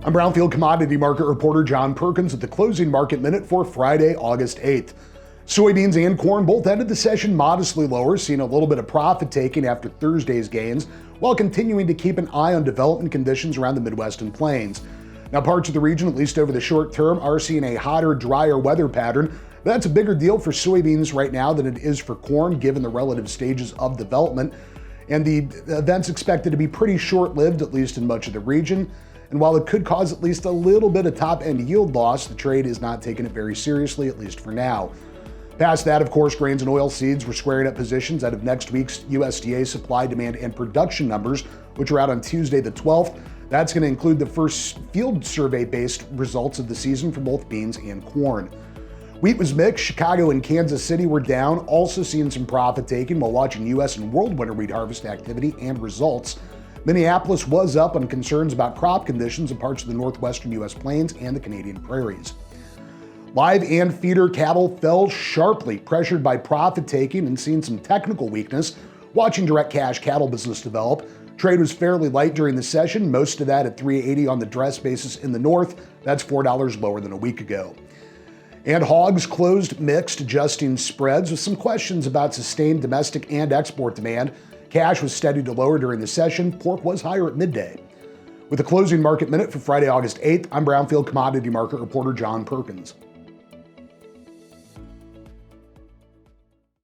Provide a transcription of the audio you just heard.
I'm Brownfield commodity market reporter John Perkins at the closing market minute for Friday, August 8th. Soybeans and corn both ended the session modestly lower, seeing a little bit of profit taking after Thursday's gains, while continuing to keep an eye on development conditions around the Midwest and Plains. Now, parts of the region, at least over the short term, are seeing a hotter, drier weather pattern. That's a bigger deal for soybeans right now than it is for corn, given the relative stages of development. And the event's expected to be pretty short-lived, at least in much of the region. And while it could cause at least a little bit of top-end yield loss, the trade is not taking it very seriously, at least for now. Past that, of course, grains and oilseeds were squaring up positions out of next week's USDA supply, demand, and production numbers, which are out on Tuesday the 12th. That's going to include the first field survey-based results of the season for both beans and corn. Wheat was mixed. Chicago and Kansas City were down, also seeing some profit taking while watching U.S. and world winter wheat harvest activity and results. Minneapolis was up on concerns about crop conditions in parts of the northwestern U.S. plains and the Canadian prairies. Live and feeder cattle fell sharply, pressured by profit taking and seeing some technical weakness. Watching direct cash cattle business develop, trade was fairly light during the session, most of that at $3.80 on the dress basis in the north. That's $4 lower than a week ago. And hogs closed mixed, adjusting spreads with some questions about sustained domestic and export demand. Cash was steady to lower during the session. Pork was higher at midday. With the closing market minute for Friday, August 8th, I'm Brownfield commodity market reporter John Perkins.